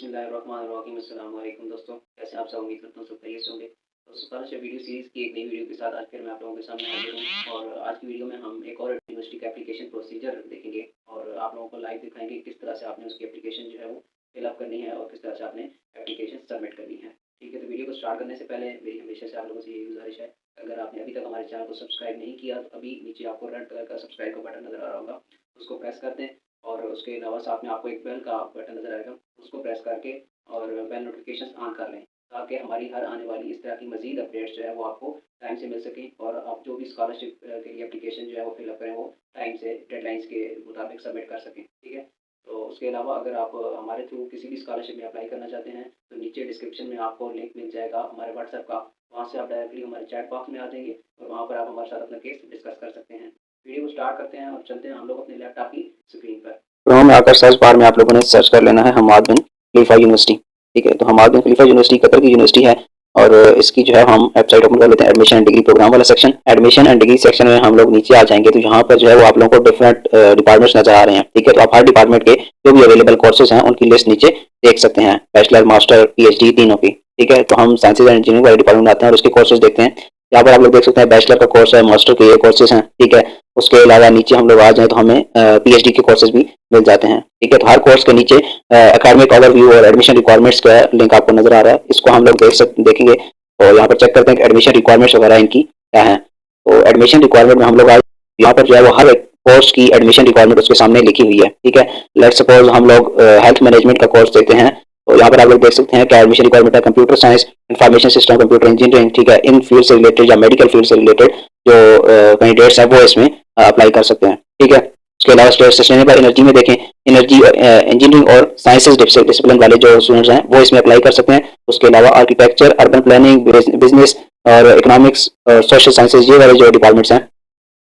बिस्मिल्लाहिर्रहमानिर्रहीम। अस्सलाम वालेकुम दोस्तों, कैसे आप सब? उम्मीद करता हूँ सब खैरियत से होंगे। तो स्कॉलरशिप वीडियो सीरीज़ की एक नई वीडियो के साथ आज फिर मैं आप लोगों के सामने हाज़िर हूँ और आज की वीडियो में हम एक और यूनिवर्सिटी का एप्लीकेशन प्रोसीजर देखेंगे और आप लोगों को लाइव दिखाएँगे किस तरह से आपने उसकी एप्लीकेशन जो है वो फिल अप करनी है और किस तरह से आपने एप्लीकेशन सबमिट करनी है। ठीक है, तो वीडियो को स्टार्ट करने से पहले मेरी हमेशा से आप लोगों से यही गुज़ारिश है, अगर आपने अभी तक हमारे चैनल को सब्सक्राइब नहीं किया तो अभी नीचे आपको रेड कलर का सब्सक्राइब का बटन नज़र आ रहा होगा, उसको प्रेस कर दें और उसके अलावा साथ में आपको एक बेल का बटन नज़र आएगा, उसको प्रेस करके और बेल नोटिफिकेशंस ऑन कर लें ताकि हमारी हर आने वाली इस तरह की मज़ीद अपडेट्स जो है वो आपको टाइम से मिल सकें और आप जो भी स्कॉलरशिप के लिए एप्लीकेशन जो है वो फिलअप करें वो टाइम से डेडलाइंस के मुताबिक सबमिट कर सकें। ठीक है, तो उसके अलावा अगर आप हमारे थ्रू किसी भी स्कॉलरशिप में अप्लाई करना चाहते हैं तो नीचे डिस्क्रिप्शन में आपको लिंक मिल जाएगा हमारे व्हाट्सएप का, वहाँ से आप डायरेक्टली हमारे चैट बॉक्स में आ जाएंगे और वहाँ पर आप हमारे साथ अपना केस डिस्कस कर सकते हैं। वीडियो को स्टार्ट करते हैं और चलते हैं हम लोग अपने लैपटॉप की स्क्रीन पर। क्रोम में आकर सर्च बार में आप लोगों ने सर्च कर लेना है हमाद बिन खलीफा यूनिवर्सिटी। ठीक है, तो हमाद बिन खलीफा यूनिवर्सिटी कतर की यूनिवर्सिटी है और इसकी जो है हम वेबसाइट ओपन कर लेते हैं। एडमिशन एंड डिग्री प्रोग्राम वाला section, admission and degree section में हम लोग नीचे आ जाएंगे तो यहाँ पर जो है वो आप लोगों को डिफरेंट डिपार्टमेंट्स नजर आ रहे हैं। ठीक है, तो आप हर डिपार्टमेंट के जो भी अवेलेबल कोर्सेज हैं उनकी लिस्ट नीचे देख सकते हैं, बैचलर मास्टर पीएचडी तीनों की। ठीक है, तो हम साइंसेज एंड इंजीनियरिंग वाले डिपार्टमेंट में आते हैं और उसके कोर्सेज देखते हैं। यहाँ पर आप लोग देख सकते हैं बैचलर का कोर्स है, मास्टर के ये कोर्सेज हैं। ठीक है, उसके अलावा नीचे हम लोग आ जाएँ तो हमें पीएचडी के कोर्सेज भी मिल जाते हैं। ठीक है, तो हर कोर्स के नीचे एकेडमिक ओवरव्यू और एडमिशन रिक्वायरमेंट्स का लिंक आपको नजर आ रहा है, इसको हम लोग देखेंगे और यहाँ पर चेक करते हैं कि एडमिशन रिक्वायरमेंट्स वगैरह इनकी क्या है। तो एडमिशन रिक्वायरमेंट में हम लोग आज यहाँ पर जो है वो हर एक कोर्स की एडमिशन रिक्वायरमेंट उसके सामने लिखी हुई है। ठीक है, लेट्स सपोज हम लोग हेल्थ मैनेजमेंट का कोर्स देते हैं तो यहाँ पर आप लोग देख सकते हैं कि एडमिशन रिक्वायरमेंट है computer science, information system, computer engineering. ठीक है, इन फील्ड से रिलेटेड या मेडिकल फील्ड से रिलेटेड जो कैंडिडेट्स हैं वो इसमें अप्लाई कर सकते हैं। ठीक है, उसके अलावा सस्टेनेबल एनर्जी में देखें, एनर्जी इंजीनियरिंग और साइंसेज डिसिप्लिन वाले जो स्टूडेंट्स हैं वो इसमें अप्लाई कर सकते हैं। उसके अलावा आर्किटेक्चर, अर्बन प्लानिंग, बिजनेस और इकोनॉमिक्स और सोशल साइंसेज ये वाले जो डिपार्टमेंट्स हैं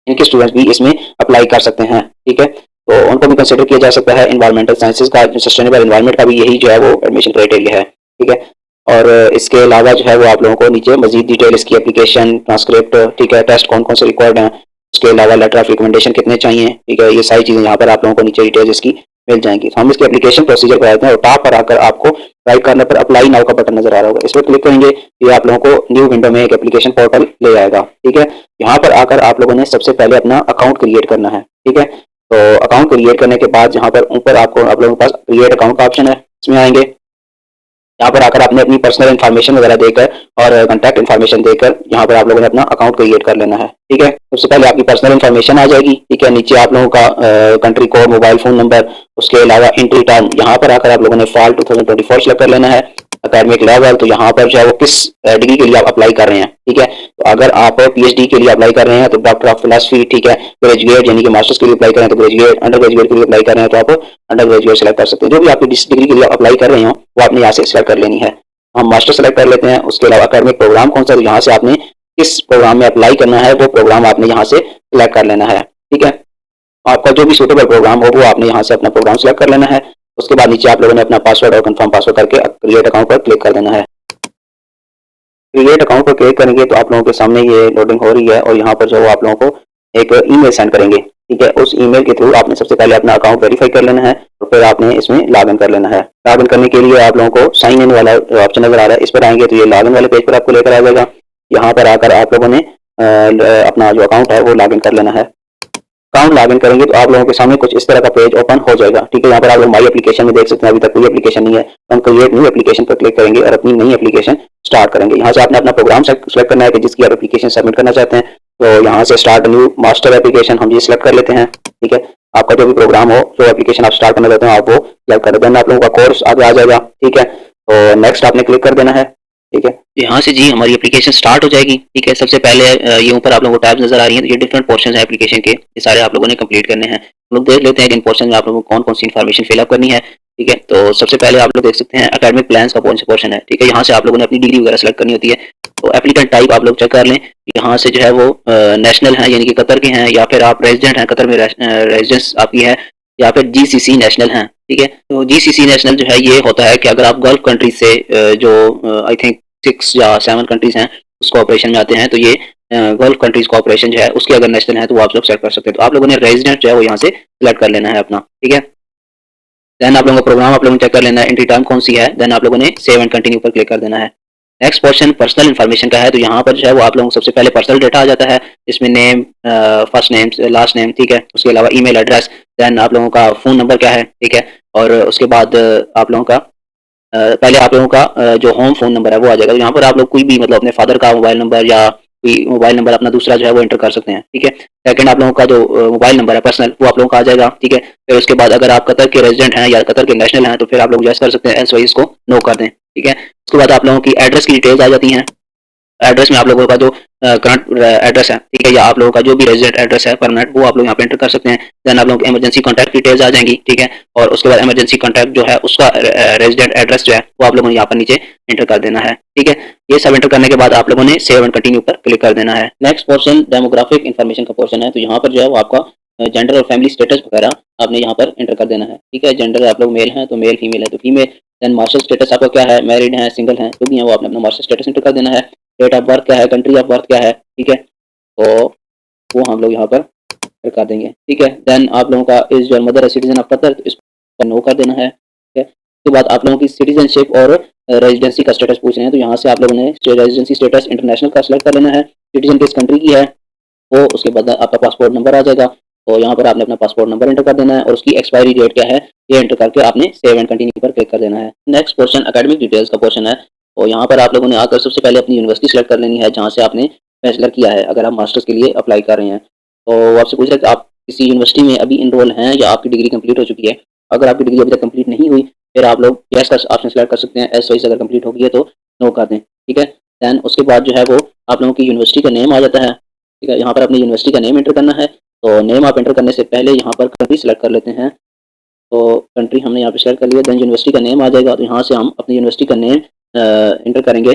इनके स्टूडेंट्स भी इसमें अप्लाई कर सकते हैं। ठीक है, तो उनको भी कंसिडर किया जा सकता है। इन्वायरमेंटल साइंसेज का, सस्टेनेबल इन्वायरमेंट का भी यही जो है वो एडमिशन क्राइटेरिया है। ठीक है, और इसके अलावा जो है वो आप लोगों को नीचे मजीद डिटेल इसकी एप्लीकेशन ट्रांसक्रिप्ट, ठीक है, टेस्ट कौन कौन से रिक्वायर्ड हैं, उसके अलावा लेटर ऑफ रिकमेंडेशन कितने चाहिए। ठीक है, ये सारी चीज़ें यहाँ पर आप लोगों को नीचे डिटेल्स इसकी मिल जाएंगी। तो हम इसकी एप्लीकेशन प्रोसीजर पर आते हैं और टॉप पर आकर आपको राइट करने पर अप्लाई नाउ का बटन नजर आ रहा होगा, इस पर क्लिक करेंगे, ये आप लोगों को न्यू विंडो में एक एप्लीकेशन पोर्टल ले आएगा। ठीक है, यहाँ पर आकर आप लोगों ने सबसे पहले अपना अकाउंट क्रिएट करना है। ठीक है, तो अकाउंट क्रिएट करने के बाद यहाँ पर ऊपर आपको आप लोगों के पास क्रिएट अकाउंट का ऑप्शन है, इसमें आएंगे। यहाँ पर आकर आपने अपनी पर्सनल इन्फॉर्मेशन वगैरह देकर और कॉन्टैक्ट इन्फॉर्मेशन देकर यहाँ पर आप लोगों ने अपना अकाउंट क्रिएट कर लेना है। ठीक है, सबसे पहले आपकी पर्सनल इन्फॉर्मेशन आ जाएगी। ठीक है, नीचे आप लोगों का country code, mobile phone number, उसके अलावा एंट्री टाइम, यहाँ पर आकर आप लोगों ने फॉल 2024 सेलेक्ट कर लेना है। अकेडमिक लेवल, तो यहाँ पर जो है वो किस डिग्री के लिए आप अप्लाई कर रहे हैं। ठीक है, तो अगर आप पीएचडी के लिए अप्लाई कर रहे हैं तो डॉक्टर ऑफ फिलोसफी। ठीक है, ग्रेजुएट यानी कि मास्टर्स के लिए अप्लाई कर रहे हैं तो ग्रेजुएट, अंडर ग्रेजुएट के लिए अप्लाई कर रहे हैं तो आप अंडर ग्रेजुएट सेलेक्ट कर सकते हैं। जो भी आपकी जिस डिग्री के लिए अप्लाई कर रहे हो वो आपने यहाँ से सेलेक्ट कर लेनी है। हम मास्टर सेलेक्ट कर लेते हैं। उसके अलावा अकेडमिक प्रोग्राम कौन सा, तो यहाँ से आपने किस प्रोग्राम में अप्लाई करना है वो प्रोग्राम आपने यहाँ से सिलेक्ट कर लेना है। ठीक है, आपका जो भी सूटेबल प्रोग्राम हो वो आपने यहाँ से अपना प्रोग्राम सेलेक्ट कर लेना है। उसके बाद नीचे आप लोगों ने अपना पासवर्ड और कंफर्म पासवर्ड करके क्रिएट अकाउंट पर क्लिक कर देना है। क्रिएट अकाउंट पर क्लिक करेंगे तो आप लोगों के सामने ये लोडिंग हो रही है और यहाँ पर जो आप लोगों को एक ईमेल सेंड करेंगे। ठीक है, उस ईमेल के थ्रू आपने सबसे पहले अपना अकाउंट वेरीफाई कर लेना है और फिर आपने इसमें लॉग इन कर लेना है। लॉग इन करने के लिए आप लोगों को साइन इन वाला ऑप्शन नजर आ रहा है, इस पर आएंगे तो ये लॉग इन वाले पेज पर आपको लेकर आ जाएगा। यहाँ पर आकर आप लोगों ने अपना जो अकाउंट है वो लॉग इन कर लेना है। अकाउंट लॉग इन करेंगे तो आप लोगों के सामने कुछ इस तरह का पेज ओपन हो जाएगा। ठीक है, यहाँ पर आप लोग माई एप्लीकेशन में देख सकते हैं अभी तक कोई एप्लीकेशन नहीं है, तो हम क्रिएट न्यू एप्लीकेशन पर क्लिक करेंगे और अपनी नई एप्लीकेशन स्टार्ट करेंगे। यहाँ से आपने अपना प्रोग्राम सेलेक्ट करना है कि जिसकी आप एप्लीकेशन सबमिट करना चाहते हैं। तो यहाँ से स्टार्ट न्यू मास्टर एप्लीकेशन हम ये सिलेक्ट कर लेते हैं। ठीक है, आपका जो भी प्रोग्राम हो, जो एप्लीकेशन आप स्टार्ट करना चाहते हैं आप वो सिलेक्ट कर देना, आप लोगों का कोर्स आगे आ जाएगा। ठीक है, तो नेक्स्ट आपने क्लिक कर देना है। ठीक है, यहाँ से जी हमारी एप्लीकेशन स्टार्ट हो जाएगी। ठीक है, सबसे पहले ये ऊपर आप लोगों को टैब्स नजर आ रही हैं, ये डिफरेंट पोर्शन है एप्लीकेशन के, ये सारे आप लोगों ने कंप्लीट करने हैं। हम लोग देख लेते हैं कि इन पोर्शन में आप लोगों को कौन कौन सी इन्फॉर्मेशन फिलअप करनी है। ठीक है, तो सबसे पहले आप लोग देख सकते हैं एकेडमिक प्लान्स का कौन सा पोर्शन है। ठीक है, यहाँ से आप लोगों ने अपनी डिग्री वगैरह सेलेक्ट करनी होती है। तो एप्लीकेंट टाइप आप लोग चेक कर लें, यहाँ से जो है वो नेशनल है यानी कि कतर के हैं, या फिर आप रेजिडेंट हैं, कतर में रेजिडेंस आपकी है, या फिर जीसीसी नेशनल हैं। ठीक है, तो जीसीसी नेशनल जो है ये होता है कि अगर आप गल्फ कंट्रीज से जो आई थिंक 6 या 7 कंट्रीज हैं उस कोऑपरेशन में आते हैं, तो ये गल्फ कंट्रीज कोऑपरेशन जो है उसके अगर नेशनल है तो वो आप लोग सेलेक्ट कर सकते हैं। तो आप लोगों ने रेजिडेंट जो है वो यहाँ से सिलेक्ट कर लेना है अपना। ठीक है, देन आप लोगों का प्रोग्राम आप लोगों ने चेक कर लेना है, एंट्री टर्म कौन सी है, देन आप लोगों ने सेव एंड कंटिन्यू पर क्लिक कर देना है। नेक्स्ट पोर्शन पर्सनल इन्फॉर्मेशन का है, तो यहाँ पर जो है वो आप लोगों को सबसे पहले पर्सनल डेटा आ जाता है, इसमें name, first name, last name, ठीक है, उसके अलावा ईमेल एड्रेस, देन आप लोगों का फ़ोन नंबर क्या है, ठीक है, और उसके बाद आप लोगों का पहले आप लोगों का जो होम फ़ोन नंबर है वो आ जाएगा, तो यहाँ पर आप लोग कोई भी मतलब अपने फादर का मोबाइल नंबर या कोई मोबाइल नंबर अपना दूसरा जो है वो एंटर कर सकते हैं, ठीक है। सेकंड आप लोगों का जो मोबाइल नंबर है पर्सनल वो आप लोगों का आ जाएगा, ठीक है। फिर उसके बाद अगर आप कतर के रेजिडेंट हैं या कतर के नेशनल हैं तो फिर आप लोग यस कर सकते हैं, एल्स इसको नो कर दें, ठीक है। उसके बाद आप लोगों की एड्रेस की डिटेल्स आ जाती हैं। एड्रेस में आप लोगों का जो करंट एड्रेस है, ठीक है, या आप लोगों का जो भी रेजिडेंट एड्रेस है परमानेंट वो आप लोग यहाँ पे एंटर कर सकते हैं। देन आप लोगों की इमरजेंसी कॉन्टैक्ट डिटेल्स आ जाएंगी, ठीक है, और उसके बाद इमरजेंसी कॉन्टैक्ट जो है उसका रेजिडेंट एड्रेस जो है वो आप लोगों ने यहाँ पर नीचे एंटर कर देना है, ठीक है। ये सब एंटर करने के बाद आप लोगों ने सेव एंड कंटिन्यू पर क्लिक कर देना है। नेक्स्ट पोर्शन डेमोग्राफिक इन्फॉर्मेशन का पोर्शन है, तो यहाँ पर जो है वो आपका जेंडर और फैमिली स्टेटस वगैरह आपने यहाँ पर एंटर कर देना है, ठीक है। जेंडर आप लोग मेल हैं तो मेल, फीमेल है तो फीमेल, देन मास्टर स्टेटस आपका क्या है, मैरिड है, सिंगल है, जो भी है वो आपने अपना मास्टर स्टेटस एंटर कर देना है। डेट ऑफ बर्थ क्या है, कंट्री ऑफ बर्थ क्या है, ठीक है, तो वो हम लोग यहाँ पर कर देंगे, ठीक है। देन आप लोगों का is your mother citizen of Qatar, तो इसको नो कर देना है, ठीक है। उसके बाद आप लोगों की सिटीजनशिप और रेजिडेंसी का स्टेटस पूछ रहे हैं, तो यहाँ से आप लोगों ने रेजिडेंसी स्टेटस इंटरनेशनल का सिलेक्ट कर लेना है। सिटीजन किस कंट्री की है वो, उसके बाद आपका पासपोर्ट नंबर आ जाएगा, तो यहाँ पर आपने अपना पासपोर्ट नंबर एंटर कर देना है और उसकी एक्सपायरी डेट क्या है ये एंटर करके आपने सेव एंड कंटिन्यू पर क्लिक कर देना है। नेक्स्ट पोर्शन एकेडमिक डिटेल्स का पोर्शन है, तो यहाँ पर आप लोगों ने आकर सबसे पहले अपनी यूनिवर्सिटी सेलेक्ट कर लेनी है जहाँ से आपने बैचलर किया है। अगर आप मास्टर्स के लिए अप्लाई कर रहे हैं तो वो आपसे पूछ रहे हैं कि आप किसी यूनिवर्सिटी में अभी इनरोल हैं या आपकी डिग्री कंप्लीट हो चुकी है। अगर आपकी डिग्री अभी तक कंप्लीट नहीं हुई फिर आप लोग यस का ऑप्शन सेलेक्ट कर सकते हैं, एस वाइस अगर कंप्लीट हो गई है तो नो कर दें, ठीक है। दैन उसके बाद जो है वो आप लोगों की यूनिवर्सिटी का नेम आ जाता है, ठीक है। यहाँ पर अपनी यूनिवर्सिटी का नेम एंटर करना है, तो नेम आप एंटर करने से पहले यहाँ पर कंट्री सेलेक्ट कर लेते हैं, तो कंट्री हमने यहाँ पे सेलेक्ट कर लिया। देन यूनिवर्सिटी का नेम आ जाएगा, तो यहाँ से हम अपनी यूनिवर्सिटी का नेम एंटर करेंगे।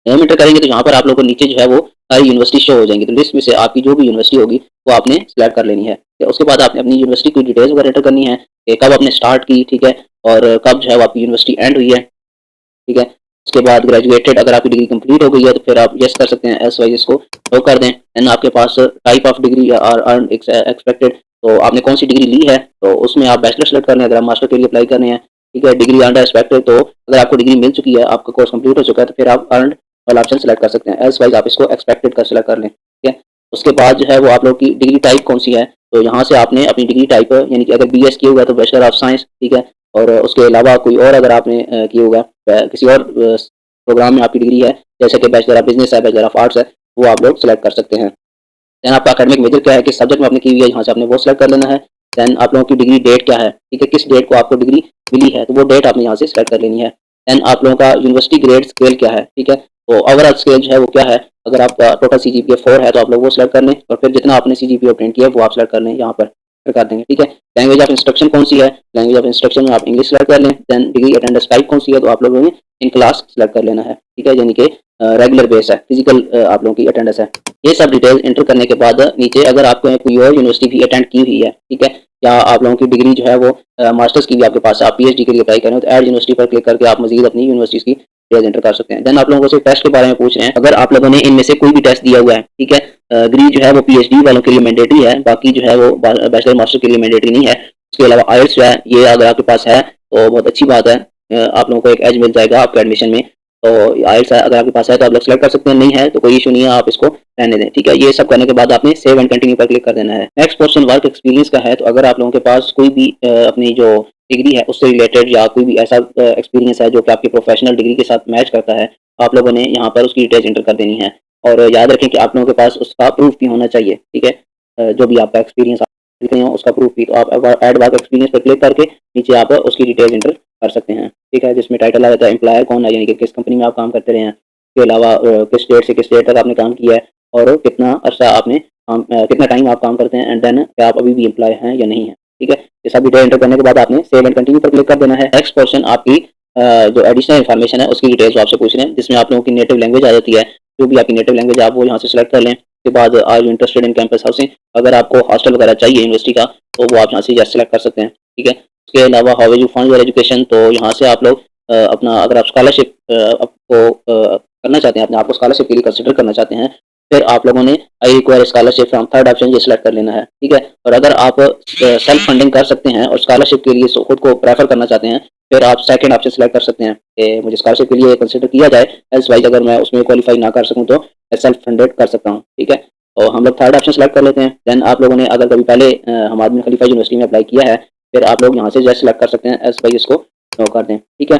नेम एंटर करेंगे तो यहाँ पर आप लोगों को नीचे जो है वो सारी यूनिवर्सिटी शो हो जाएंगी, तो लिस्ट में से आपकी जो भी यूनिवर्सिटी होगी वो आपने सेलेक्ट कर लेनी है। उसके बाद आपने अपनी यूनिवर्सिटी की डिटेल्स वगैरह एंटर करनी है कि कब आपने स्टार्ट की, ठीक है, और कब जो है वो आपकी यूनिवर्सिटी एंड हुई है, ठीक है। उसके बाद ग्रेजुएटेड अगर आपकी डिग्री कंप्लीट हो गई है तो फिर आप यस कर सकते हैं, एस वाइज इसको नो कर दें। देन आपके पास type of degree are earn expected, तो आपने कौन सी डिग्री ली है तो उसमें आप बैचलर सेलेक्ट कर लें अगर आप मास्टर के लिए अप्लाई कर रहे हैं, ठीक है। डिग्री अंडर एक्सपेक्टेड, तो अगर आपको डिग्री मिल चुकी है, आपका कोर्स कंप्लीट हो चुका है तो फिर आप अर्न वाला ऑप्शन सेलेक्ट कर सकते हैं, एल्स वाइज आप इसको एक्सपेक्टेड का सेलेक्ट कर लें, ठीक है। उसके बाद जो है वो आप लोग की डिग्री टाइप कौन सी है, तो यहाँ से आपने अपनी डिग्री टाइप यानी कि अगर BS किया हुआ है तो बैचलर ऑफ साइंस, ठीक है, और उसके अलावा कोई और अगर आपने किया हुआ है किसी और प्रोग्राम में आपकी डिग्री है जैसे कि बैचलर ऑफ बिजनेस है, बैचलर ऑफ आर्ट्स है, वो आप लोग सेलेक्ट कर सकते हैं। देन आपका एकेडमिक मेजर क्या है, किस सब्जेक्ट में आपने की हुई है, यहाँ से आपने वो सेलेक्ट कर लेना है। देन आप लोगों की डिग्री डेट क्या है, ठीक है, किस डेट को आपको डिग्री मिली है तो वो डेट आपने यहाँ से सेलेक्ट कर लेनी है। देन आप लोगों का यूनिवर्सिटी ग्रेड स्केल क्या है, ठीक है, तो ओवरऑल स्केल जो है वो क्या है, अगर आपका टोटल CGPA 4 है तो आप लोग वो सेलेक्ट कर लें और फिर जितना आपने CGPA ऑब्टेन किया है वो आप सेलेक्ट कर लें, यहाँ पर कर देंगे, ठीक है। लैंग्वेज ऑफ इंस्ट्रक्शन कौन सी है, लैंग्वेज ऑफ इंस्ट्रक्शन में आप इंग्लिश सेलेक्ट कर लें। देन डिग्री अटेंडेंस टाइप कौन सी है, तो आप लोगों ने इन क्लास सेलेक्ट कर लेना है, ठीक है, यानी कि रेगुलर बेस है, फिजिकल आप लोगों की अटेंडेंस है। ये सब डिटेल एंटर करने के बाद नीचे अगर आपको कोई और यूनिवर्सिटी भी अटेंड की हुई है, ठीक है, या आप लोगों की डिग्री जो है वो मास्टर्स की भी आपके पास है, आप PhD के लिए अप्लाई करें तो ऐड यूनिवर्सिटी पर क्लिक करके आप मजीद अपनी यूनिवर्सिटीज़ की डिटेल्स एंटर कर सकते हैं। देन आप लोगों से टेस्ट के बारे में पूछ रहे हैं, अगर आप लोगों ने इनमें से कोई भी टेस्ट दिया हुआ है, ठीक है, डिग्री जो है वो PhD वालों के लिए मैंडेटरी है, बाकी जो है वो बैचलर मास्टर के लिए मैंडेटरी नहीं है। उसके अलावा IELTS जो है ये अगर आपके पास है तो बहुत अच्छी बात है, आप लोगों को एक एज मिल जाएगा आपके एडमिशन में, तो IELTS अगर आपके पास है तो आप लोग सेलेक्ट कर सकते हैं, नहीं है तो कोई इशू नहीं है, आप इसको रहने दें, ठीक है। ये सब करने के बाद आपने सेव एंड कंटिन्यू पर क्लिक कर देना है। नेक्स्ट पोर्शन वर्क एक्सपीरियंस का है, तो अगर आप लोगों के पास कोई भी अपनी जो डिग्री है उससे रिलेटेड या कोई भी ऐसा एक्सपीरियंस है जो कि आपकी प्रोफेशनल डिग्री के साथ मैच करता है, आप लोगों ने यहाँ पर उसकी डिटेल्स एंटर कर देनी है और याद रखें कि आप लोगों के पास उसका प्रूफ भी होना चाहिए, ठीक है, जो भी आपका एक्सपीरियंस लिखे हो उसका प्रूफ भी, तो आप ऐड वर्क एक्सपीरियंस पर क्लिक करके नीचे आप उसकी डिटेल एंटर कर सकते हैं, ठीक है, जिसमें टाइटल आ जाता है एम्प्लॉयर कौन है, यानी कि किस कंपनी में आप काम करते रहे हैं, इसके अलावा किस डेट से किस डेट तक आपने काम किया है और कितना अर्सा आपने कितना टाइम आप काम करते हैं, एंड देन क्या आप अभी भी एम्प्लॉय हैं या नहीं है, ठीक है। ये सब डिटेल एंटर करने के बाद आपने सेव एंड कंटिन्यू पर क्लिक कर देना है। नेक्स्ट पोर्शन आपकी जो एडिशनल इन्फॉर्मेशन है उसकी डिटेल्स आपसे पूछ रहे हैं, जिसमें आप लोगों की नेटिव लैंग्वेज आ जाती है, जो भी आपकी नेटिव लैंग्वेज आप वो यहाँ से सेलेक्ट कर लें। उसके बाद are you interested in campus housing, अगर आपको हॉस्टल वगैरह चाहिए यूनिवर्सिटी का तो वो आप यहाँ से यस सेलेक्ट कर सकते हैं, ठीक है। उसके अलावा how you fund your education, तो यहाँ से आप लोग अपना अगर आप स्कॉलरशिप आपको करना चाहते हैं, अपने आप को स्कॉलरशिप के लिए कंसिडर करना चाहते हैं फिर आप लोगों ने I require scholarship from third option ये सिलेक्ट कर लेना है, ठीक है। और अगर आप सेल्फ फंडिंग कर सकते हैं और स्कॉलरशिप के लिए खुद को प्रेफर करना चाहते हैं, फिर आप सेकंड ऑप्शन सेलेक्ट कर सकते हैं कि मुझे स्कॉलरशिप के लिए कंसिडर किया जाए, एल्स वाइज अगर मैं उसमें क्वालिफाई ना कर सकूँ तो मैं सेल्फ फंडेड कर सकता हूँ, ठीक है। तो हम लोग थर्ड ऑप्शन सेलेक्ट कर लेते हैं। देन आप लोगों ने अगर कभी पहले हमाद बिन खलीफा यूनिवर्सिटी में अप्लाई किया है, फिर आप लोग यहाँ से जस्ट सेलेक्ट कर सकते हैं, एल्स वाइज इसको नो कर दें, ठीक है।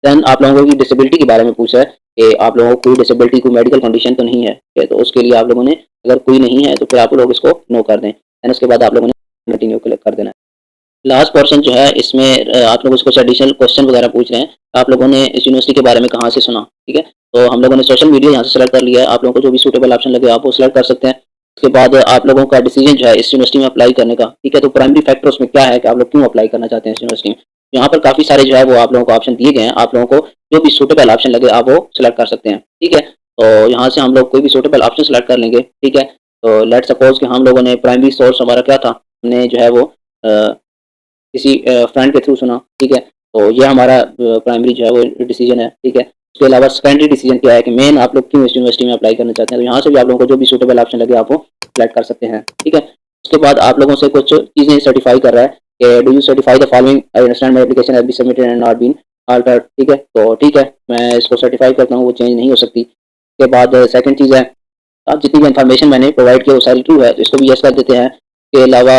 देन आप लोगों की डिसेबिलिटी के बारे में पूछा है कि आप लोगों को कोई डिसेबिलिटी, कोई मेडिकल कंडीशन तो नहीं है, ठीक है। तो उसके लिए आप लोगों ने अगर कोई नहीं है तो फिर आप लोग इसको नो कर दें। देन उसके बाद आप लोगों ने कंटिन्यू क्लिक कर देना है। लास्ट पोर्शन जो है इसमें आप लोग कुछ एडिशनल क्वेश्चन वगैरह पूछ रहे हैं। आप लोगों ने इस यूनिवर्सिटी के बारे में कहाँ से सुना, ठीक है। तो हम लोगों ने सोशल मीडिया यहाँ से सेलेक्ट कर लिया है। आप लोगों को जो भी सूटेबल ऑप्शन लगे आप वो सेलेक्ट कर सकते हैं। उसके बाद आप लोगों का डिसीजन जो है इस यूनिवर्सिटी में अप्लाई करने का, ठीक है। तो प्राइमरी फैक्टर उसमें क्या है कि आप लोग क्यों अप्लाई करना चाहते हैं इस यूनिवर्सिटी में। यहाँ पर काफ़ी सारे जो है वो आप लोगों को ऑप्शन दिए गए हैं। आप लोगों को जो भी सूटेबल ऑप्शन लगे आप वो सेलेक्ट कर सकते हैं, ठीक है। तो यहाँ से हम लोग कोई भी सूटेबल ऑप्शन सेलेक्ट कर लेंगे, ठीक है। तो लेट सपोज कि हम लोगों ने प्राइमरी सोर्स हमारा क्या था, हमने जो है वो किसी फ्रेंड के थ्रू सुना, ठीक है। तो ये हमारा प्राइमरी जो है वो डिसीजन है, ठीक है। उसके अलावा सेकेंडरी डिसीजन क्या है कि मेन आप लोग क्यों इस यूनिवर्सिटी में अप्लाई करना चाहते हैं। तो यहाँ से भी आप लोगों को जो भी सूटेबल ऑप्शन लगे आप वो सेलेक्ट कर सकते हैं, ठीक है। उसके बाद आप लोगों से कुछ चीज़ें सर्टिफाई कर रहा है कि do you certify the following, I understand my application has been submitted and not been altered, ठीक है। तो ठीक है, मैं इसको सर्टिफाई करता हूँ, वो चेंज नहीं हो सकती। उसके बाद सेकंड चीज़ है, आप जितनी भी इन्फॉर्मेशन मैंने प्रोवाइड किया वो सारी ट्रू है, तो इसको भी यस कर देते हैं। के अलावा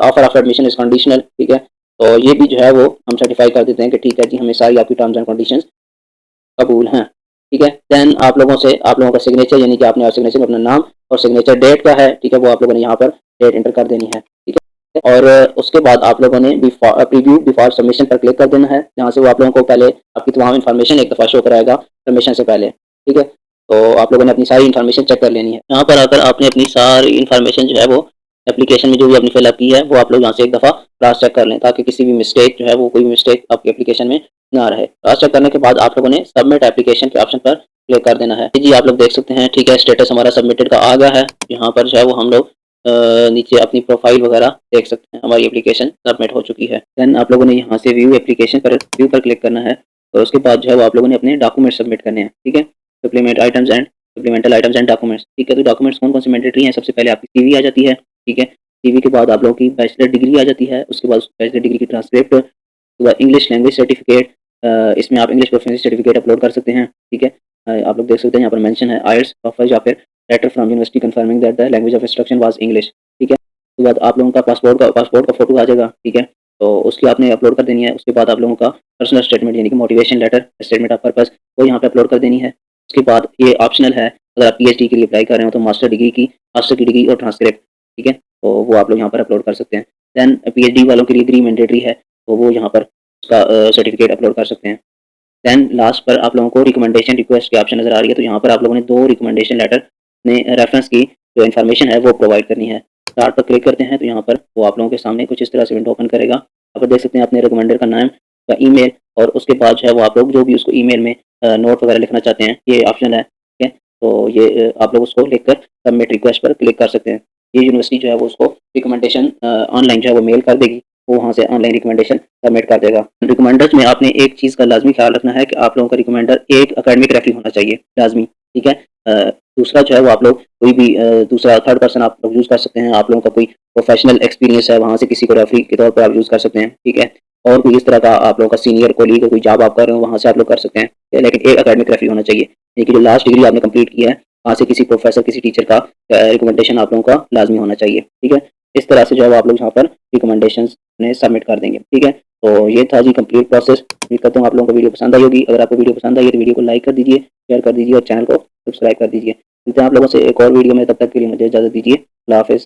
offer of admission is conditional, ठीक है। तो ये भी जो है वो हम सर्टिफाई कर देते हैं कि ठीक है जी, हमें सारी आपकी टर्म्स एंड कंडीशंस कबूल हैं, ठीक है। देन आप लोगों से आप लोगों का सिग्नेचर, यानी कि आपने सिग्नेचर में अपना नाम और सिग्नेचर डेट का है, ठीक है, वो आप लोगों ने यहाँ पर डेट एंटर कर देनी है, ठीक है। और उसके बाद आप लोगों ने प्रीव्यू बिफोर सबमिशन पर क्लिक कर देना है, जहाँ से वो आप लोगों को पहले आपकी तमाम इन्फॉर्मेशन एक दफ़ा शो कराएगा सबमिशन से पहले, ठीक है। तो आप लोगों ने अपनी सारी इन्फॉर्मेशन चेक कर लेनी है। यहाँ पर आकर आपने अपनी सारी इन्फॉर्मेशन जो है वो एप्लीकेशन में जो भी आपने फिलअप की है वो आप लोग यहाँ से एक दफ़ा क्रॉस चेक कर लें, ताकि किसी भी मिस्टेक जो है वो कोई भी मिस्टेक आपकी एप्लीकेशन में ना रहे। क्रॉस चेक करने के बाद आप लोगों ने सबमिट एप्लीकेशन के ऑप्शन पर क्लिक कर देना है। जी आप लोग देख सकते हैं, ठीक है, स्टेटस हमारा सबमिटेड का आ गया है। यहाँ पर जो है वो हम लोग नीचे अपनी प्रोफाइल वगैरह देख सकते हैं, हमारी एप्लीकेशन सबमिट हो चुकी है। देन आप लोगों ने यहाँ से व्यू एप्लीकेशन पर व्यू पर क्लिक करना है और उसके बाद जो है वो आप लोगों ने अपने डॉक्यूमेंट सबमिट करने हैं, ठीक है। Supplement items and supplemental items and documents, ठीक है। तो डॉक्यूमेंट्स कौन कौन से मैंडेटरी हैं, सबसे पहले आपकी सीवी आ जाती है, ठीक है। सीवी के बाद आप लोगों की बैचलर डिग्री आ जाती है, उसके बाद बैचलर डिग्री की ट्रांसक्रिप्ट, उसके बाद इंग्लिश लैंग्वेज सर्टिफिकेट, इसमें आप इंग्लिश प्रोफिशिएंसी सर्टिफिकेट अपलोड कर सकते हैं, ठीक है। आप लोग देख सकते हैं यहाँ पर मेंशन है आईएलटीएस टोफल या फिर letter from university confirming that the language of instruction was English, ठीक है। उसके बाद आप लोगों का पासपोर्ट का फोटो आ जाएगा, ठीक है। तो उसकी आपने अपलोड कर देनी है। उसके बाद आप लोगों का पर्सनल स्टेटमेंट यानी कि motivation letter, statement of purpose, वो यहाँ पे अपलोड कर देनी है। उसके बाद ये ऑप्शनल है, अगर आप पीएचडी के लिए अप्लाई कर रहे हो तो मास्टर की डिग्री और ट्रांसक्रिप्ट, ठीक है। तो वो आप लोग यहाँ पर अपलोड कर सकते हैं। देन पीएचडी वालों के लिए डिग्री मैंडेटरी है, तो वो यहाँ पर उसका सर्टिफिकेट अपलोड कर सकते हैं। देन लास्ट पर आप लोगों को रिकमेंडेशन रिक्वेस्ट की ऑप्शन नज़र आ रही है, तो यहाँ पर आप लोगों ने 2 रिकमेंडेशन लेटर ने रेफरेंस की जो इन्फॉर्मेशन है वो प्रोवाइड करनी है। स्टार्ट पर क्लिक करते हैं तो यहाँ पर वो आप लोगों के सामने कुछ इस तरह से विंडो ओपन करेगा। आप देख सकते हैं अपने रिकमेंडर का नाम, का ईमेल, और उसके बाद जो है वो आप लोग जो भी उसको ईमेल में नोट वगैरह लिखना चाहते हैं, ये ऑप्शन है, ठीक है। तो ये आप लोग उसको लिखकर सबमिट रिक्वेस्ट पर क्लिक कर सकते हैं। ये यूनिवर्सिटी जो है वो उसको रिकमेंडेशन ऑनलाइन जो है वो मेल कर देगी, वो वहाँ से ऑनलाइन रिकमेंडेशन सबमिट कर देगा। रिकमेंडर्स में आपने एक चीज़ का लाजमी ख्याल रखना है कि आप लोगों का रिकमेंडर एक एकेडमिक रेफरी होना चाहिए, लाजमी, ठीक है। दूसरा जो है वो आप लोग कोई भी दूसरा थर्ड पर्सन आप लोग यूज़ कर सकते हैं। आप लोगों का कोई प्रोफेशनल एक्सपीरियंस है, वहाँ से किसी को रेफरी के तौर पर आप यूज़ कर सकते हैं, ठीक है। और कोई इस तरह का आप लोगों का सीनियर कोलीग कोई जॉब आप कर रहे हो वहाँ से आप लोग कर सकते हैं, लेकिन एक एकेडमिक रेफरी होना चाहिए, यानी कि जो लास्ट डिग्री आपने कंप्लीट किया है वहाँ से किसी प्रोफेसर, किसी टीचर का रिकमेंडेशन आप लोगों का लाजमी होना चाहिए, ठीक है। इस तरह से जो है आप लोग यहाँ पर रिकमेंडेशन ने सबमिट कर देंगे, ठीक है। तो ये था जी कंप्लीट प्रोसेस। उम्मीद करता हूँ आप लोगों को वीडियो पसंद आई होगी। अगर आपको वीडियो पसंद आई है तो वीडियो को लाइक कर दीजिए, शेयर कर दीजिए और चैनल को सब्सक्राइब कर दीजिए। मिलते हैं आप लोगों से एक और वीडियो में, तब तक के लिए मुझे इजाज़त दीजिए। अल्लाह हाफ़िज़।